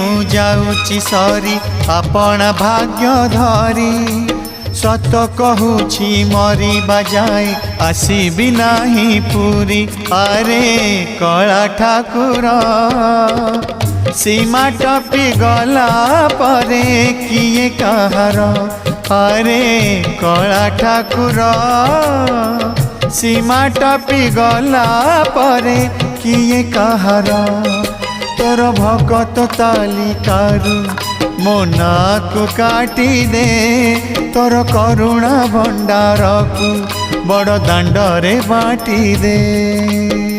मु जाऊची सरी आपण भाग्य धरी सत कहूची मरी बजाए आसीबी नाही पूरी अरे कला ठाकुर सीमा टपी गला परे किए कहार अरे कला ठाकुर सीमा टपी गला परे किए कहार तोर भगत तालिकारु मो नाक काटी दे तोर करुणा भंडार को बड़ दांडरे बाटी दे।